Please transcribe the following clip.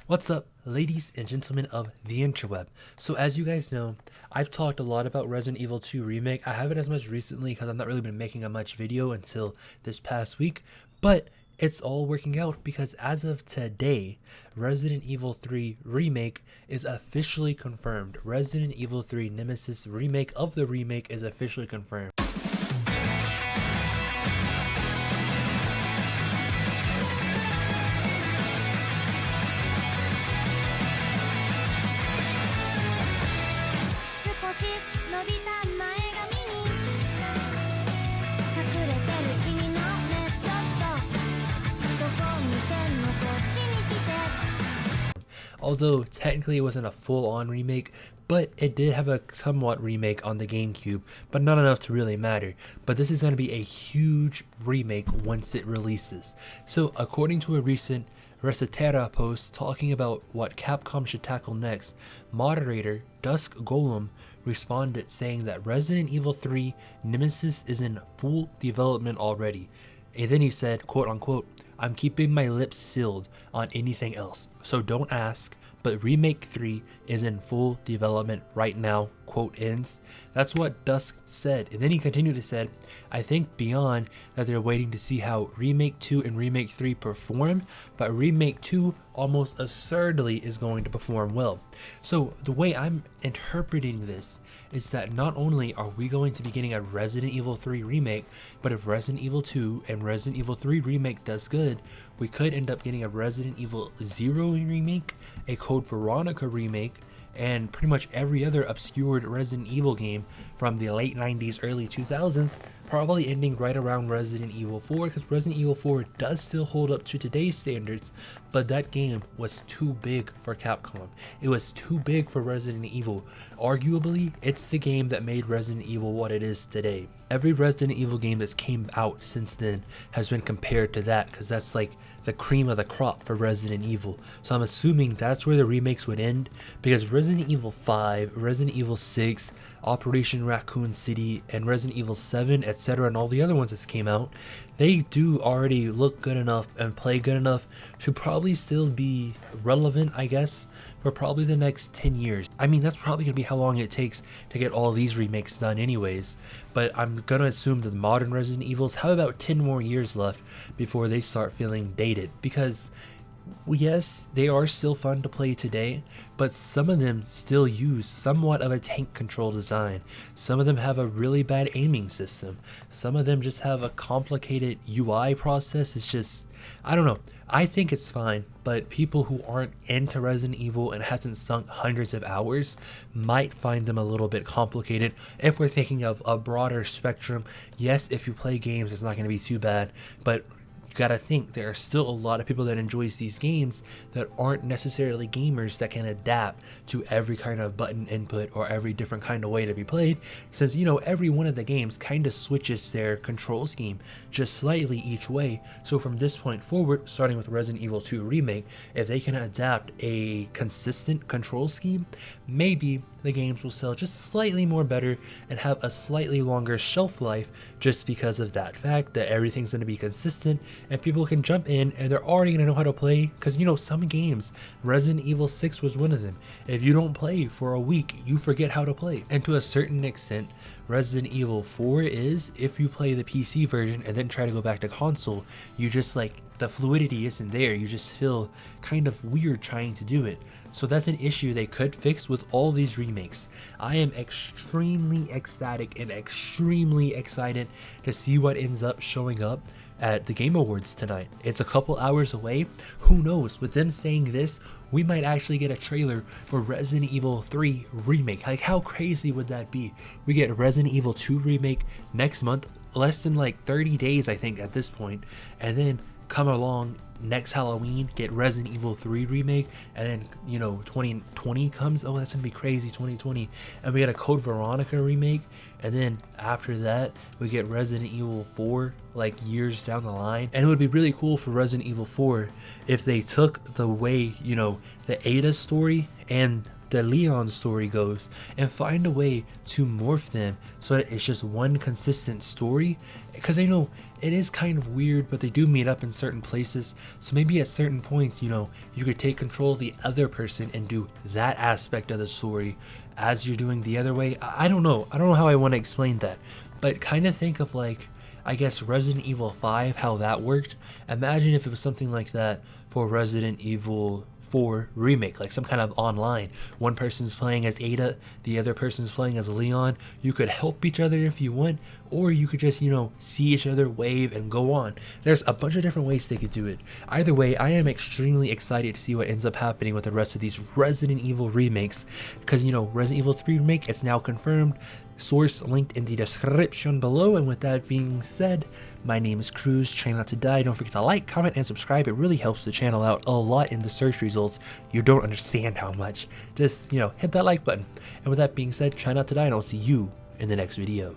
What's up, ladies and gentlemen of the interweb? So as you guys know, I've talked a lot about Resident Evil 2 Remake. I haven't as much recently because I've not really been making a much video until this past week, but it's all working out because as of today, Resident Evil 3 Remake is officially confirmed. Resident Evil 3 Nemesis remake of the remake is officially confirmed. Although technically it wasn't a full-on remake, but it did have a somewhat remake on the GameCube, but not enough to really matter. But this is going to be a huge remake once it releases. So according to a recent Recetera post talking about what Capcom should tackle next, moderator Dusk Golem responded saying that Resident Evil 3 Nemesis is in full development already. And then he said, quote unquote, "I'm keeping my lips sealed on anything else, so don't ask, but Remake 3 is in full development right now," quote ends. That's what Dusk said, and then he continued to say, "I think beyond that they're waiting to see how Remake 2 and Remake 3 perform, but Remake 2 almost assuredly is going to perform well." So the way I'm interpreting this is that not only are we going to be getting a Resident Evil 3 remake, but if Resident Evil 2 and Resident Evil 3 remake does good, we could end up getting a Resident Evil 0 remake, a Code Veronica remake, and pretty much every other obscured Resident Evil game from the late 90s, early 2000s, probably ending right around Resident Evil 4, because Resident Evil 4 does still hold up to today's standards, but that game was too big for Capcom. It was too big for Resident Evil. Arguably, it's the game that made Resident Evil what it is today. Every Resident Evil game that's came out since then has been compared to that, because that's like the cream of the crop for Resident Evil. So I'm assuming that's where the remakes would end, because Resident Evil 5, Resident Evil 6, Operation Raccoon City, and Resident Evil 7, etc., and all the other ones that came out, they do already look good enough and play good enough to probably still be relevant, I guess, for probably the next 10 years. I mean, that's probably going to be how long it takes to get all these remakes done anyways, but I'm going to assume that the modern Resident Evils have about 10 more years left before they start feeling dated, because yes, they are still fun to play today, but some of them still use somewhat of a tank control design. Some of them have a really bad aiming system. Some of them just have a complicated UI process. It's just, I don't know. I think it's fine, but people who aren't into Resident Evil and hasn't sunk hundreds of hours might find them a little bit complicated. If we're thinking of a broader spectrum, yes, if you play games, it's not going to be too bad, but you gotta think there are still a lot of people that enjoys these games that aren't necessarily gamers that can adapt to every kind of button input or every different kind of way to be played, since you know every one of the games kind of switches their control scheme just slightly each way. So from this point forward, starting with Resident Evil 2 Remake, if they can adapt a consistent control scheme, maybe the games will sell just slightly more better and have a slightly longer shelf life, just because of that fact that everything's going to be consistent and people can jump in and they're already going to know how to play. Because you know, some games, Resident Evil 6 was one of them, if you don't play for a week, you forget how to play. And to a certain extent, Resident Evil 4 is, if you play the PC version and then try to go back to console, you just like, the fluidity isn't there, you just feel kind of weird trying to do it. So that's an issue they could fix with all these remakes. I am extremely ecstatic and extremely excited to see what ends up showing up at the Game Awards tonight. It's a couple hours away. Who knows? With them saying this, we might actually get a trailer for Resident Evil 3 Remake. Like, how crazy would that be? We get Resident Evil 2 Remake next month, less than like 30 days I think at this point, and then come along next Halloween, get Resident Evil 3 Remake, and then, you know, 2020 comes. Oh, that's gonna be crazy, 2020. And we get a Code Veronica remake, and then after that, we get Resident Evil 4, like years down the line. And it would be really cool for Resident Evil 4 if they took the way, you know, the Ada story and the Leon story goes and find a way to morph them so that it's just one consistent story. Because I know it is kind of weird, but they do meet up in certain places, so maybe at certain points, you know, you could take control of the other person and do that aspect of the story as you're doing the other way. I don't know how I want to explain that, but kind of think of like, I guess, Resident Evil 5, how that worked. Imagine if it was something like that for Resident Evil 4 Remake, like some kind of online. One person's playing as Ada, the other person's playing as Leon. You could help each other if you want, or you could just, you know, see each other, wave, and go on. There's a bunch of different ways they could do it. Either way, I am extremely excited to see what ends up happening with the rest of these Resident Evil remakes, because, you know, Resident Evil 3 Remake, it's now confirmed. Source linked in the description below. And with that being said, my name is Cruz. Try not to die. Don't forget to like, comment, and subscribe. It really helps the channel out a lot in the search results. You don't understand how much. Just, you know, hit that like button. And with that being said, try not to die, and I'll see you in the next video.